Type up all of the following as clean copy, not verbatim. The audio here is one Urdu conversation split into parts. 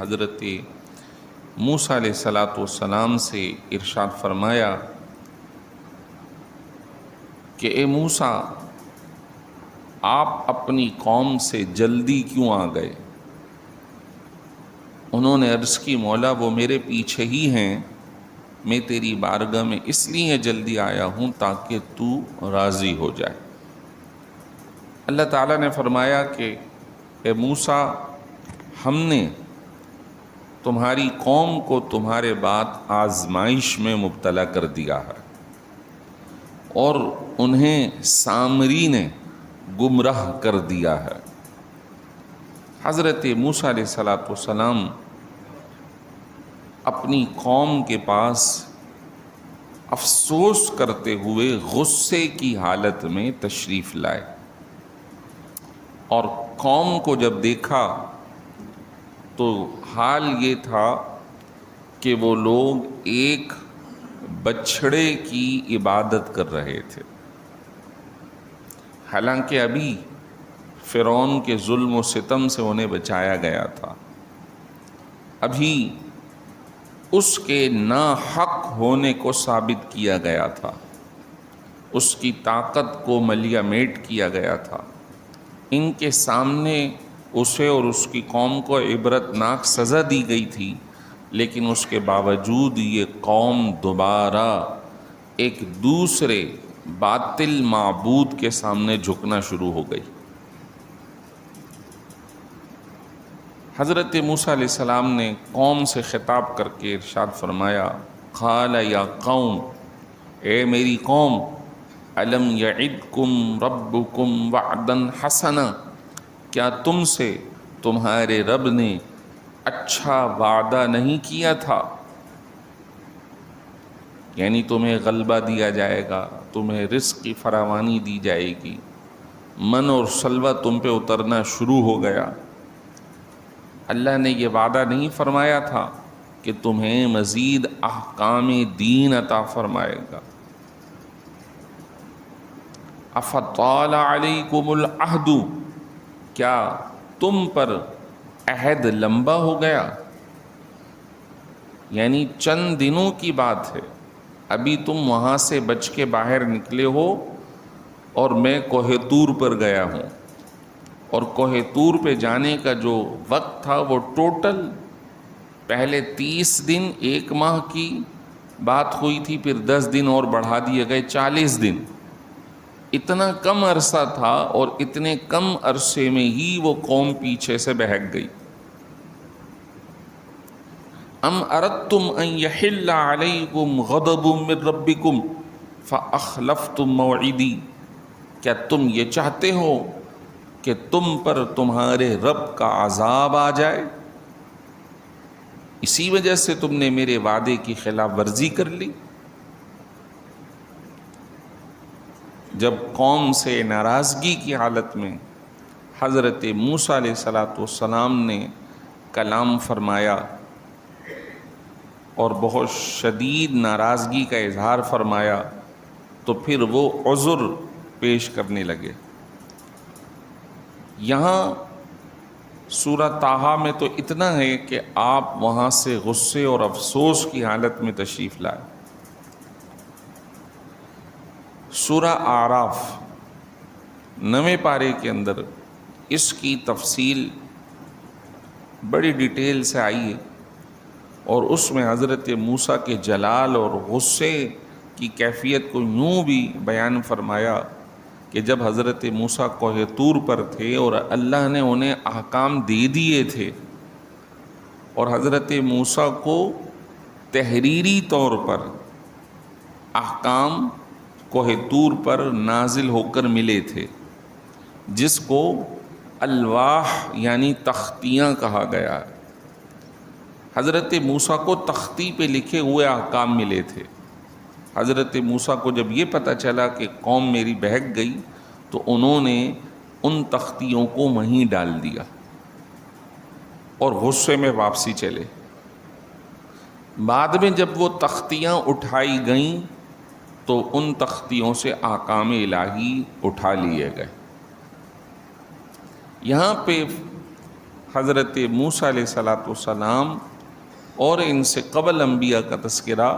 حضرت موسیٰ علیہ السلام سے ارشاد فرمایا کہ اے موسیٰ، آپ اپنی قوم سے جلدی کیوں آ گئے؟ انہوں نے عرض کی مولا وہ میرے پیچھے ہی ہیں، میں تیری بارگاہ میں اس لیے جلدی آیا ہوں تاکہ تو راضی ہو جائے۔ اللہ تعالیٰ نے فرمایا کہ اے موسیٰ، ہم نے تمہاری قوم کو تمہارے بعد آزمائش میں مبتلا کر دیا ہے اور انہیں سامری نے گمراہ کر دیا ہے۔ حضرت موسیٰ علیہ السلام اپنی قوم کے پاس افسوس کرتے ہوئے غصے کی حالت میں تشریف لائے، اور قوم کو جب دیکھا تو حال یہ تھا کہ وہ لوگ ایک بچھڑے کی عبادت کر رہے تھے، حالانکہ ابھی فرعون کے ظلم و ستم سے انہیں بچایا گیا تھا، ابھی اس کے ناحق ہونے کو ثابت کیا گیا تھا، اس کی طاقت کو ملیہ میٹ کیا گیا تھا، ان کے سامنے اسے اور اس کی قوم کو عبرتناک سزا دی گئی تھی، لیکن اس کے باوجود یہ قوم دوبارہ ایک دوسرے باطل معبود کے سامنے جھکنا شروع ہو گئی۔ حضرت موسیٰ علیہ السلام نے قوم سے خطاب کر کے ارشاد فرمایا، قال یا قوم، اے میری قوم، الم یعدکم ربکم وعدا حسنا، کیا تم سے تمہارے رب نے اچھا وعدہ نہیں کیا تھا؟ یعنی تمہیں غلبہ دیا جائے گا، تمہیں رزق کی فراوانی دی جائے گی، من اور سلوہ تم پہ اترنا شروع ہو گیا۔ اللہ نے یہ وعدہ نہیں فرمایا تھا کہ تمہیں مزید احکام دین عطا فرمائے گا؟ افطال علیکم العہد، کیا تم پر عہد لمبا ہو گیا؟ یعنی چند دنوں کی بات ہے، ابھی تم وہاں سے بچ کے باہر نکلے ہو اور میں کوہ طور پر گیا ہوں، اور کوہ طور پہ جانے کا جو وقت تھا وہ ٹوٹل پہلے 30 دن 1 ماہ کی بات ہوئی تھی، پھر 10 دن اور بڑھا دیے گئے 40 دن، اتنا کم عرصہ تھا، اور اتنے کم عرصے میں ہی وہ قوم پیچھے سے بہک گئی۔ ام اردتم ان یحل علیکم غضب من ربکم فاخلفتم موعدی، کیا تم یہ چاہتے ہو کہ تم پر تمہارے رب کا عذاب آ جائے، اسی وجہ سے تم نے میرے وعدے کی خلاف ورزی کر لی؟ جب قوم سے ناراضگی کی حالت میں حضرت موسیٰ علیہ السلام نے کلام فرمایا اور بہت شدید ناراضگی کا اظہار فرمایا، تو پھر وہ عذر پیش کرنے لگے۔ یہاں سورہ طٰہٰ میں تو اتنا ہے کہ آپ وہاں سے غصے اور افسوس کی حالت میں تشریف لائے۔ سورہ اعراف 9 پارے کے اندر اس کی تفصیل بڑی ڈیٹیل سے آئی ہے، اور اس میں حضرت موسیٰ کے جلال اور غصے کی کیفیت کو یوں بھی بیان فرمایا کہ جب حضرت موسیٰ کوہ طور پر تھے اور اللہ نے انہیں احکام دے دیے تھے، اور حضرت موسیٰ کو تحریری طور پر احکام کوہ طور پر نازل ہو کر ملے تھے، جس کو الواح یعنی تختیاں کہا گیا ہے۔ حضرت موسیٰ کو تختی پہ لکھے ہوئے احکام ملے تھے۔ حضرت موسیٰ کو جب یہ پتہ چلا کہ قوم میری بہک گئی، تو انہوں نے ان تختیوں کو وہیں ڈال دیا اور غصے میں واپسی چلے۔ بعد میں جب وہ تختیاں اٹھائی گئیں تو ان تختیوں سے احکام الہی اٹھا لیے گئے۔ یہاں پہ حضرت موسیٰ علیہ السلام اور ان سے قبل انبیاء کا تذکرہ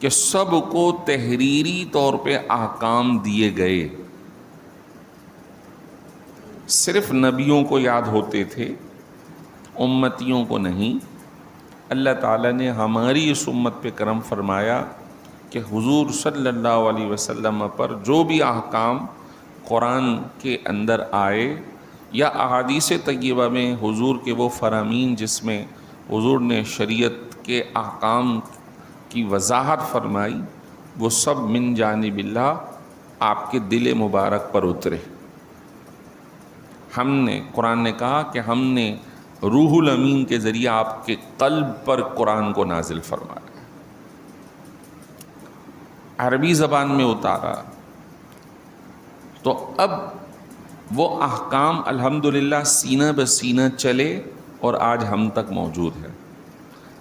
کہ سب کو تحریری طور پہ احکام دیے گئے، صرف نبیوں کو یاد ہوتے تھے، امتیوں کو نہیں۔ اللہ تعالیٰ نے ہماری اس امت پہ کرم فرمایا کہ حضور صلی اللہ علیہ وسلم پر جو بھی احکام قرآن کے اندر آئے یا احادیث طیبہ میں حضور کے وہ فرامین جس میں حضور نے شریعت کے احکام کی وضاحت فرمائی، وہ سب من جانب اللہ آپ کے دل مبارک پر اترے۔ ہم نے، قرآن نے کہا کہ ہم نے روح الامین کے ذریعے آپ کے قلب پر قرآن کو نازل فرمایا، عربی زبان میں اتارا، تو اب وہ احکام الحمدللہ سینہ بسینہ چلے اور آج ہم تک موجود ہے۔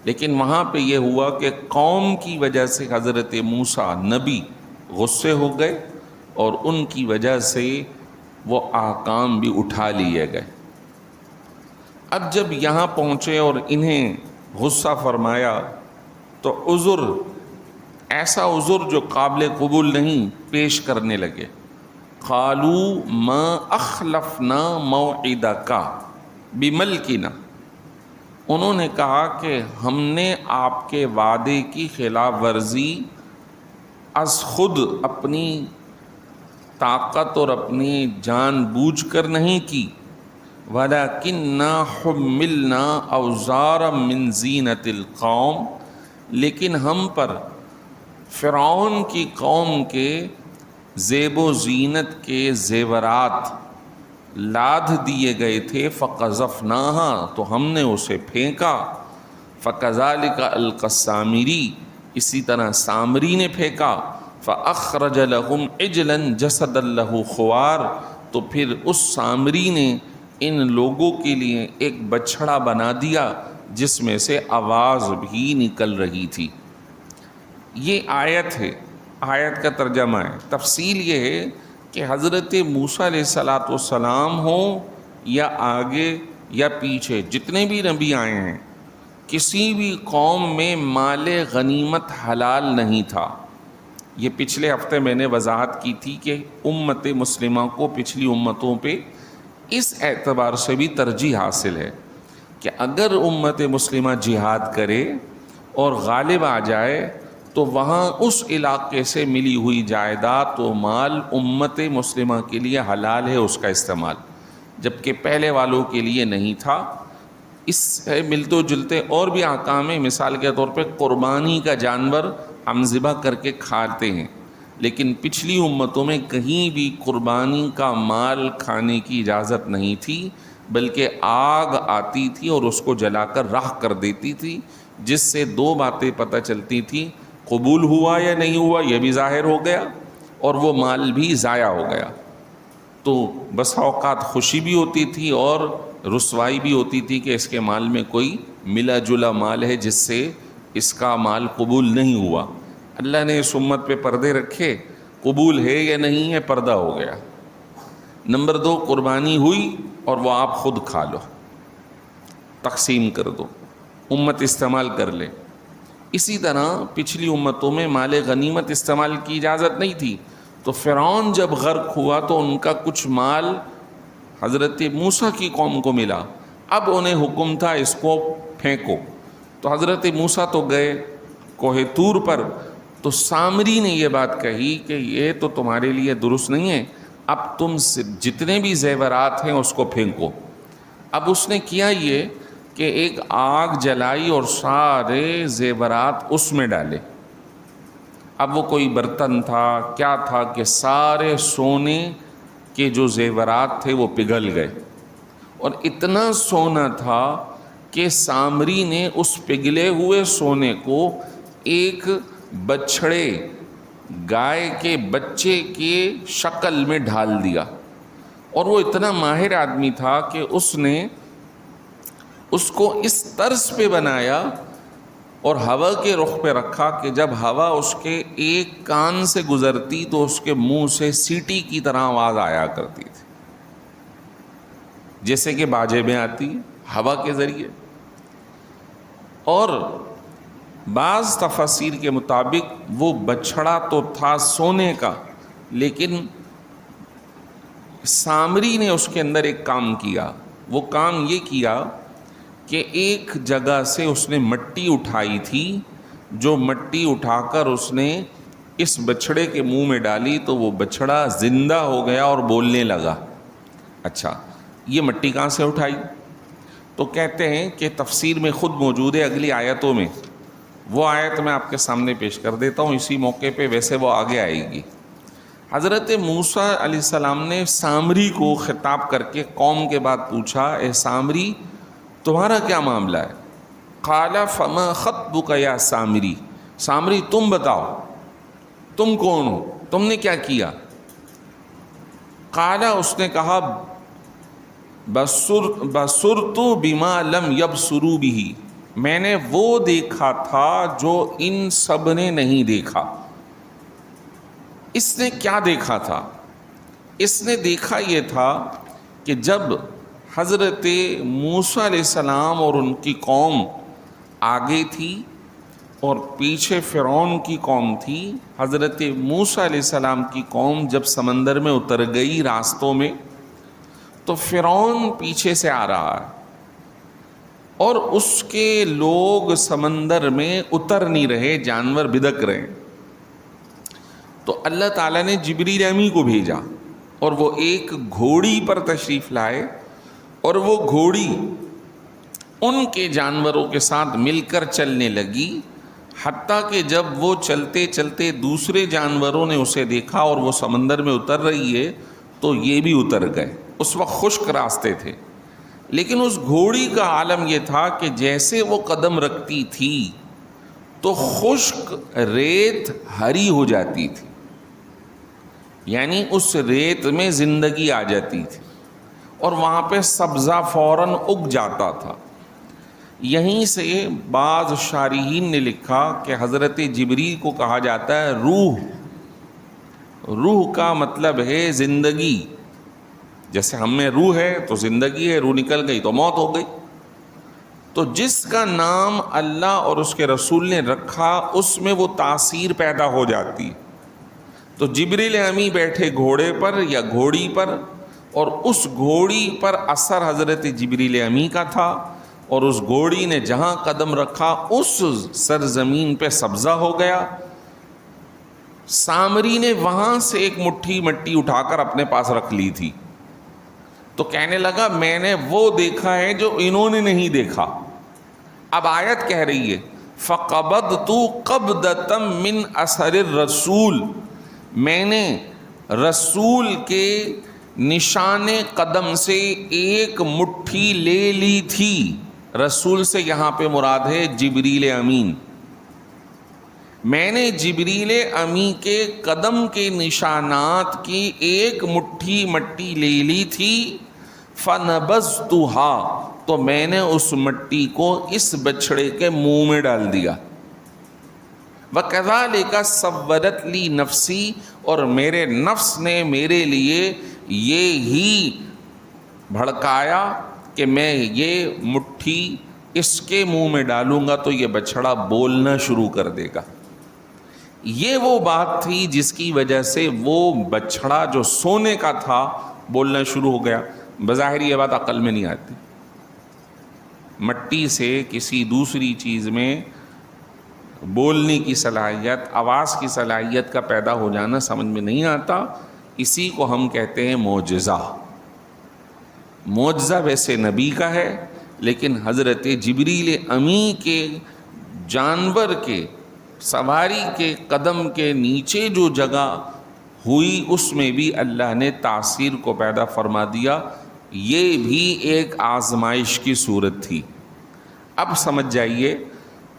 لیکن وہاں پہ یہ ہوا کہ قوم کی وجہ سے حضرت موسیٰ نبی غصے ہو گئے اور ان کی وجہ سے وہ احکام بھی اٹھا لیے گئے۔ اب جب یہاں پہنچے اور انہیں غصہ فرمایا تو عذر، ایسا عذر جو قابل قبول نہیں، پیش کرنے لگے۔ قالوا ما اخلفنا موعدک بملکنا، انہوں نے کہا کہ ہم نے آپ کے وعدے کی خلاف ورزی از خود اپنی طاقت اور اپنی جان بوجھ کر نہیں کی، وَلَكِنَّا حُمِّلْنَا أَوْزَارًا مِّن زِینَةِ الْقَوْمِ، لیکن ہم پر فرعون کی قوم کے زیب و زینت کے زیورات لاد دیے گئے تھے، فَقَذَفْنَاهَا، تو ہم نے اسے پھینکا، فَكَذَلِكَ أَلْقَى السَّامِرِي، اسی طرح سامری نے پھینکا، فَأَخْرَجَ لَهُمْ عِجْلًا جَسَدًا لَهُ خُوَارٌ، تو پھر اس سامری نے ان لوگوں کے لیے ایک بچھڑا بنا دیا جس میں سے آواز بھی نکل رہی تھی۔ یہ آیت ہے، آیت کا ترجمہ ہے۔ تفصیل یہ ہے کہ حضرت موسیٰ علیہ السلام ہوں یا آگے یا پیچھے جتنے بھی نبی آئے ہیں، کسی بھی قوم میں مال غنیمت حلال نہیں تھا۔ یہ پچھلے ہفتے میں نے وضاحت کی تھی کہ امت مسلمہ کو پچھلی امتوں پہ اس اعتبار سے بھی ترجیح حاصل ہے کہ اگر امت مسلمہ جہاد کرے اور غالب آ جائے تو وہاں اس علاقے سے ملی ہوئی جائیداد و مال امت مسلمہ کے لیے حلال ہے اس کا استعمال، جبکہ پہلے والوں کے لیے نہیں تھا۔ اس سے ملتے جلتے اور بھی احکام ہیں، مثال کے طور پہ قربانی کا جانور ہم ذبح کر کے کھاتے ہیں، لیکن پچھلی امتوں میں کہیں بھی قربانی کا مال کھانے کی اجازت نہیں تھی، بلکہ آگ آتی تھی اور اس کو جلا کر راکھ کر دیتی تھی، جس سے دو باتیں پتہ چلتی تھی، قبول ہوا یا نہیں ہوا یہ بھی ظاہر ہو گیا اور وہ مال بھی ضائع ہو گیا۔ تو بس اوقات خوشی بھی ہوتی تھی اور رسوائی بھی ہوتی تھی کہ اس کے مال میں کوئی ملا جلا مال ہے جس سے اس کا مال قبول نہیں ہوا۔ اللہ نے اس امت پہ پردے رکھے، قبول ہے یا نہیں ہے، پردہ ہو گیا۔ نمبر 2، قربانی ہوئی اور وہ آپ خود کھا لو، تقسیم کر دو، امت استعمال کر لے۔ اسی طرح پچھلی امتوں میں مال غنیمت استعمال کی اجازت نہیں تھی، تو فرعون جب غرق ہوا تو ان کا کچھ مال حضرت موسیٰ کی قوم کو ملا، اب انہیں حکم تھا اس کو پھینکو۔ تو حضرت موسیٰ تو گئے کوہ طور پر، تو سامری نے یہ بات کہی کہ یہ تو تمہارے لیے درست نہیں ہے، اب تم جتنے بھی زیورات ہیں اس کو پھینکو۔ اب اس نے کیا یہ کہ ایک آگ جلائی اور سارے زیورات اس میں ڈالے۔ اب وہ کوئی برتن تھا کیا تھا کہ سارے سونے کے جو زیورات تھے وہ پگھل گئے، اور اتنا سونا تھا کہ سامری نے اس پگھلے ہوئے سونے کو ایک بچھڑے گائے کے بچے کے شکل میں ڈھال دیا، اور وہ اتنا ماہر آدمی تھا کہ اس نے اس کو اس طرز پہ بنایا اور ہوا کے رخ پہ رکھا کہ جب ہوا اس کے ایک کان سے گزرتی تو اس کے منہ سے سیٹی کی طرح آواز آیا کرتی تھی۔ جیسے کہ باجے میں آتی ہے ہوا کے ذریعے. اور بعض تفاسیر کے مطابق وہ بچھڑا تو تھا سونے کا، لیکن سامری نے اس کے اندر ایک کام کیا. وہ کام یہ کیا کہ ایک جگہ سے اس نے مٹی اٹھائی تھی، جو مٹی اٹھا کر اس نے اس بچھڑے کے منہ میں ڈالی تو وہ بچھڑا زندہ ہو گیا اور بولنے لگا. اچھا، یہ مٹی کہاں سے اٹھائی؟ تو کہتے ہیں کہ تفسیر میں خود موجود ہے اگلی آیتوں میں. وہ آیت میں آپ کے سامنے پیش کر دیتا ہوں اسی موقع پہ، ویسے وہ آگے آئے گی. حضرت موسیٰ علیہ السلام نے سامری کو خطاب کر کے قوم کے بعد پوچھا، اے سامری تمہارا کیا معاملہ ہے؟ قال فما خطبک یا سامری، سامری تم بتاؤ تم کون ہو، تم نے کیا کیا؟ قال، اس نے کہا بصرت بما لم یبصروا بہ، میں نے وہ دیکھا تھا جو ان سب نے نہیں دیکھا. اس نے کیا دیکھا تھا؟ اس نے دیکھا یہ تھا کہ جب حضرت موسیٰ علیہ السلام اور ان کی قوم آگے تھی اور پیچھے فرعون کی قوم تھی، حضرت موسیٰ علیہ السلام کی قوم جب سمندر میں اتر گئی راستوں میں، تو فرعون پیچھے سے آ رہا ہے اور اس کے لوگ سمندر میں اتر نہیں رہے، جانور بدک رہے. تو اللہ تعالیٰ نے جبریل امی کو بھیجا اور وہ ایک گھوڑی پر تشریف لائے، اور وہ گھوڑی ان کے جانوروں کے ساتھ مل کر چلنے لگی، حتیٰ کہ جب وہ چلتے چلتے دوسرے جانوروں نے اسے دیکھا اور وہ سمندر میں اتر رہی ہے تو یہ بھی اتر گئے. اس وقت خشک راستے تھے، لیکن اس گھوڑی کا عالم یہ تھا کہ جیسے وہ قدم رکھتی تھی تو خشک ریت ہری ہو جاتی تھی، یعنی اس ریت میں زندگی آ جاتی تھی اور وہاں پہ سبزہ فوراً اگ جاتا تھا. یہیں سے بعض شارحین نے لکھا کہ حضرت جبریل کو کہا جاتا ہے روح. روح کا مطلب ہے زندگی. جیسے ہم میں روح ہے تو زندگی ہے، روح نکل گئی تو موت ہو گئی. تو جس کا نام اللہ اور اس کے رسول نے رکھا اس میں وہ تاثیر پیدا ہو جاتی. تو جبریل امی بیٹھے گھوڑے پر یا گھوڑی پر، اور اس گھوڑی پر اثر حضرت جبریل امی کا تھا، اور اس گھوڑی نے جہاں قدم رکھا اس سرزمین پہ سبزہ ہو گیا. سامری نے وہاں سے ایک مٹھی مٹی اٹھا کر اپنے پاس رکھ لی تھی، تو کہنے لگا میں نے وہ دیکھا ہے جو انہوں نے نہیں دیکھا. اب آیت کہہ رہی ہے فَقَبَضْتُ قَبْضَةً مِّنْ أَثَرِ الرَّسُولِ، میں نے رسول کے نشان قدم سے ایک مٹھی لے لی تھی. رسول سے یہاں پہ مراد ہے جبریل امین. میں نے جبریل امی کے قدم کے نشانات کی ایک مٹھی مٹی لے لی تھی. فَنَبَذْتُهَا، تو میں نے اس مٹی کو اس بچھڑے کے منہ میں ڈال دیا. وَكَذَلِكَ سَوَّلَتْ لِي نَفْسِي، اور میرے نفس نے میرے لیے یہ ہی بھڑکایا کہ میں یہ مٹھی اس کے منہ میں ڈالوں گا تو یہ بچھڑا بولنا شروع کر دے گا. یہ وہ بات تھی جس کی وجہ سے وہ بچھڑا جو سونے کا تھا بولنا شروع ہو گیا. بظاہر یہ بات عقل میں نہیں آتی. مٹی سے کسی دوسری چیز میں بولنے کی صلاحیت، آواز کی صلاحیت کا پیدا ہو جانا سمجھ میں نہیں آتا. اسی کو ہم کہتے ہیں معجزہ. معجزہ ویسے نبی کا ہے، لیکن حضرت جبریل امی کے جانور کے سواری کے قدم کے نیچے جو جگہ ہوئی اس میں بھی اللہ نے تاثیر کو پیدا فرما دیا. یہ بھی ایک آزمائش کی صورت تھی. اب سمجھ جائیے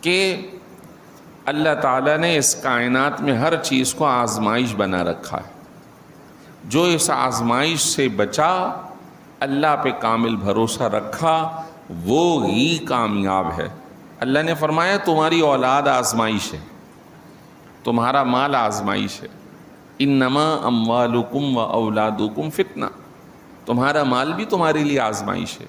کہ اللہ تعالیٰ نے اس کائنات میں ہر چیز کو آزمائش بنا رکھا ہے. جو اس آزمائش سے بچا، اللہ پہ کامل بھروسہ رکھا، وہ ہی کامیاب ہے. اللہ نے فرمایا تمہاری اولاد آزمائش ہے، تمہارا مال آزمائش ہے. انما اموالکم و اولادکم فتنہ، تمہارا مال بھی تمہارے لیے آزمائش ہے۔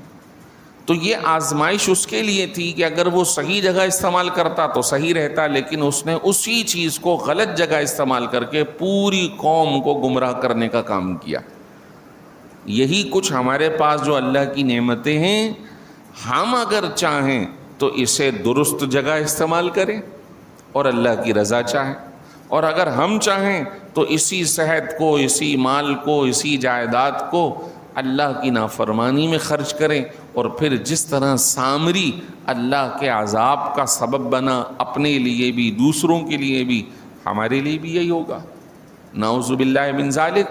تو یہ آزمائش اس کے لیے تھی کہ اگر وہ صحیح جگہ استعمال کرتا تو صحیح رہتا، لیکن اس نے اسی چیز کو غلط جگہ استعمال کر کے پوری قوم کو گمراہ کرنے کا کام کیا۔ یہی کچھ ہمارے پاس جو اللہ کی نعمتیں ہیں، ہم اگر چاہیں تو اسے درست جگہ استعمال کریں اور اللہ کی رضا چاہیں، اور اگر ہم چاہیں تو اسی صحت کو، اسی مال کو، اسی جائیداد کو اللہ کی نافرمانی میں خرچ کریں، اور پھر جس طرح سامری اللہ کے عذاب کا سبب بنا، اپنے لیے بھی دوسروں کے لیے بھی، ہمارے لیے بھی یہی ہوگا۔ نعوذ باللہ من ذالک۔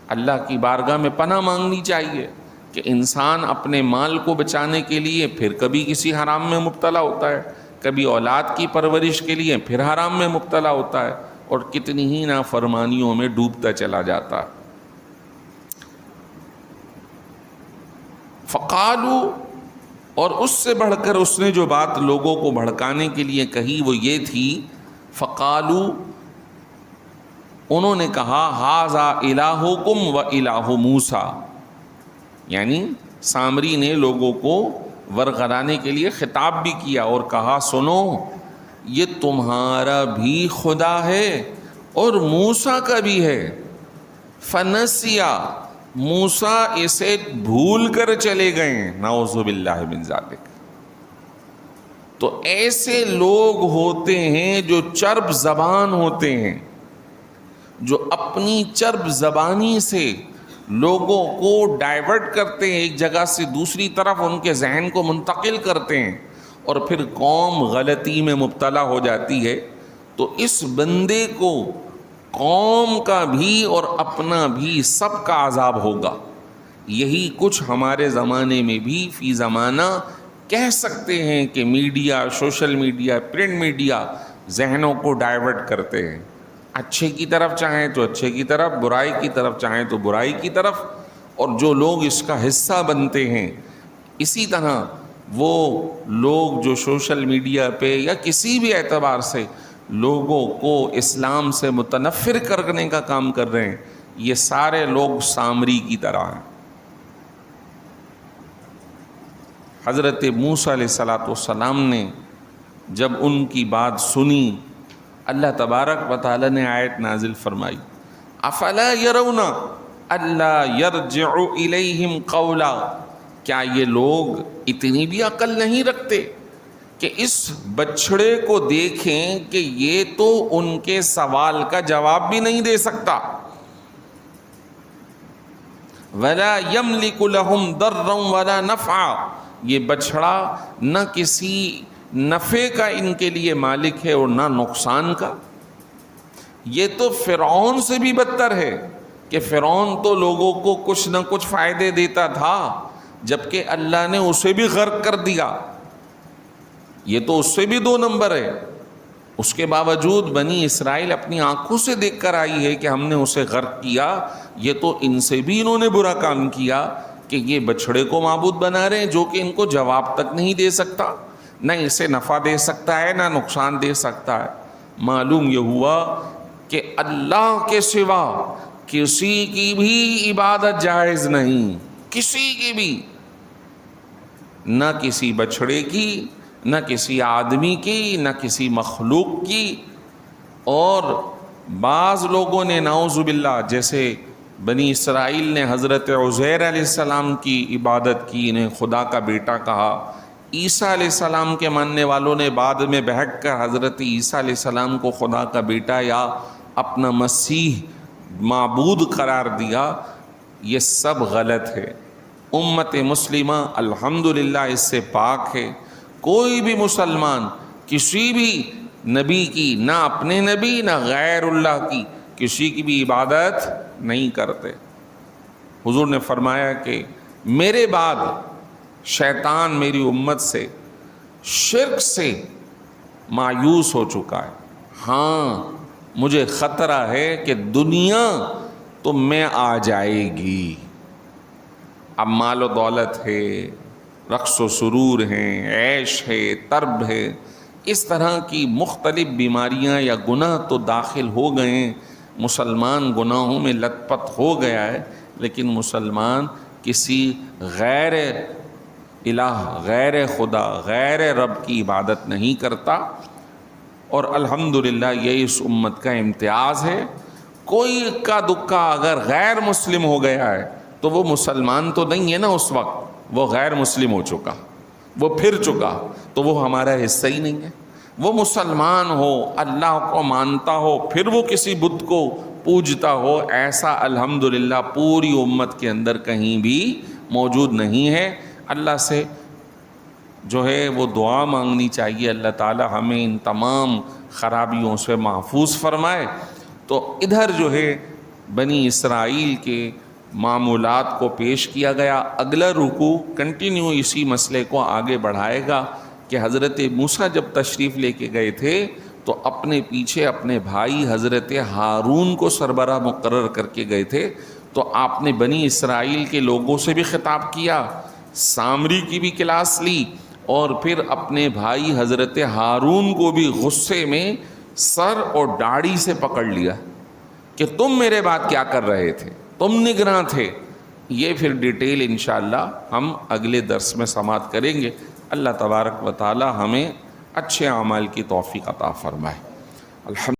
اللہ کی بارگاہ میں پناہ مانگنی چاہیے کہ انسان اپنے مال کو بچانے کے لیے پھر کبھی کسی حرام میں مبتلا ہوتا ہے، کبھی اولاد کی پرورش کے لیے پھر حرام میں مبتلا ہوتا ہے، اور کتنی ہی نافرمانیوں میں ڈوبتا چلا جاتا ہے۔ فقالو، اور اس سے بڑھ کر اس نے جو بات لوگوں کو بھڑکانے کے لیے کہی وہ یہ تھی، فقالو، انہوں نے کہا، ھذا الہکم و الہ موسیٰ، یعنی سامری نے لوگوں کو ورغلانے کے لیے خطاب بھی کیا اور کہا، سنو، یہ تمہارا بھی خدا ہے اور موسیٰ کا بھی ہے۔ فنسیا، موسیٰ اسے بھول کر چلے گئے، نعوذ باللہ من ذالک۔ تو ایسے لوگ ہوتے ہیں جو چرب زبان ہوتے ہیں، جو اپنی چرب زبانی سے لوگوں کو ڈائیورٹ کرتے ہیں، ایک جگہ سے دوسری طرف ان کے ذہن کو منتقل کرتے ہیں، اور پھر قوم غلطی میں مبتلا ہو جاتی ہے۔ تو اس بندے کو قوم کا بھی اور اپنا بھی سب کا عذاب ہوگا۔ یہی کچھ ہمارے زمانے میں بھی فی زمانہ کہہ سکتے ہیں کہ media, social media, print media ذہنوں کو ڈائیورٹ کرتے ہیں، اچھے کی طرف چاہیں تو اچھے کی طرف، برائی کی طرف چاہیں تو برائی کی طرف، اور جو لوگ اس کا حصہ بنتے ہیں، اسی طرح وہ لوگ جو سوشل میڈیا پہ یا کسی بھی اعتبار سے لوگوں کو اسلام سے متنفر کرنے کا کام کر رہے ہیں، یہ سارے لوگ سامری کی طرح ہیں۔ حضرت موسیٰ علیہ السلام نے جب ان کی بات سنی، اللہ تبارک و تعالی نے آیت نازل فرمائی، افلا یرون الا یرجع الیہم قولا، کیا یہ لوگ اتنی بھی عقل نہیں رکھتے کہ اس بچڑے کو دیکھیں کہ یہ تو ان کے سوال کا جواب بھی نہیں دے سکتا، ولا یملک لہم ضرا ولا نفعا، یہ بچڑا نہ کسی نفع کا ان کے لیے مالک ہے اور نہ نقصان کا۔ یہ تو فرعون سے بھی بدتر ہے کہ فرعون تو لوگوں کو کچھ نہ کچھ فائدے دیتا تھا، جبکہ اللہ نے اسے بھی غرق کر دیا، یہ تو اس سے بھی 2 نمبر ہے۔ اس کے باوجود بنی اسرائیل اپنی آنکھوں سے دیکھ کر آئی ہے کہ ہم نے اسے غرق کیا، یہ تو ان سے بھی انہوں نے برا کام کیا کہ یہ بچھڑے کو معبود بنا رہے ہیں جو کہ ان کو جواب تک نہیں دے سکتا، نہ اسے نفع دے سکتا ہے نہ نقصان دے سکتا ہے۔ معلوم یہ ہوا کہ اللہ کے سوا کسی کی بھی عبادت جائز نہیں، کسی کی بھی، نہ کسی بچھڑے کی، نہ کسی آدمی کی، نہ کسی مخلوق کی۔ اور بعض لوگوں نے نعوذ باللہ، جیسے بنی اسرائیل نے حضرت عزیر علیہ السلام کی عبادت کی، انہیں خدا کا بیٹا کہا۔ عیسیٰ علیہ السلام کے ماننے والوں نے بعد میں بہک کر حضرت عیسیٰ علیہ السلام کو خدا کا بیٹا یا اپنا مسیح معبود قرار دیا۔ یہ سب غلط ہے۔ امت مسلمہ الحمدللہ اس سے پاک ہے۔ کوئی بھی مسلمان کسی بھی نبی کی، نہ اپنے نبی نہ غیر اللہ کی، کسی کی بھی عبادت نہیں کرتے۔ حضور نے فرمایا کہ میرے بعد شیطان میری امت سے شرک سے مایوس ہو چکا ہے۔ ہاں، مجھے خطرہ ہے کہ دنیا تم میں آ جائے گی۔ اب مال و دولت ہے، رقص و سرور ہیں، عیش ہے، طرب ہے، اس طرح کی مختلف بیماریاں یا گناہ تو داخل ہو گئے ہیں، مسلمان گناہوں میں لت پت ہو گیا ہے، لیکن مسلمان کسی غیر الہ، غیر خدا، غیر رب کی عبادت نہیں کرتا، اور الحمدللہ یہ اس امت کا امتیاز ہے۔ کوئی اکا دکا اگر غیر مسلم ہو گیا ہے تو وہ مسلمان تو نہیں ہے نا، اس وقت وہ غیر مسلم ہو چکا، وہ پھر چکا، تو وہ ہمارا حصہ ہی نہیں ہے۔ وہ مسلمان ہو، اللہ کو مانتا ہو، پھر وہ کسی بت کو پوجتا ہو، ایسا الحمدللہ پوری امت کے اندر کہیں بھی موجود نہیں ہے۔ اللہ سے جو ہے وہ دعا مانگنی چاہیے، اللہ تعالی ہمیں ان تمام خرابیوں سے محفوظ فرمائے۔ تو ادھر جو ہے بنی اسرائیل کے معمولات کو پیش کیا گیا۔ اگلا رکوع کنٹینیو اسی مسئلے کو آگے بڑھائے گا کہ حضرت موسیٰ جب تشریف لے کے گئے تھے تو اپنے پیچھے اپنے بھائی حضرت ہارون کو سربراہ مقرر کر کے گئے تھے، تو آپ نے بنی اسرائیل کے لوگوں سے بھی خطاب کیا، سامری کی بھی کلاس لی، اور پھر اپنے بھائی حضرت ہارون کو بھی غصے میں سر اور داڑھی سے پکڑ لیا کہ تم میرے بعد کیا کر رہے تھے، تم نگراں تھے۔ یہ پھر ڈیٹیل انشاءاللہ ہم اگلے درس میں سماعت کریں گے۔ اللہ تبارک و تعالی ہمیں اچھے اعمال کی توفیق عطا فرمائے۔ الحمد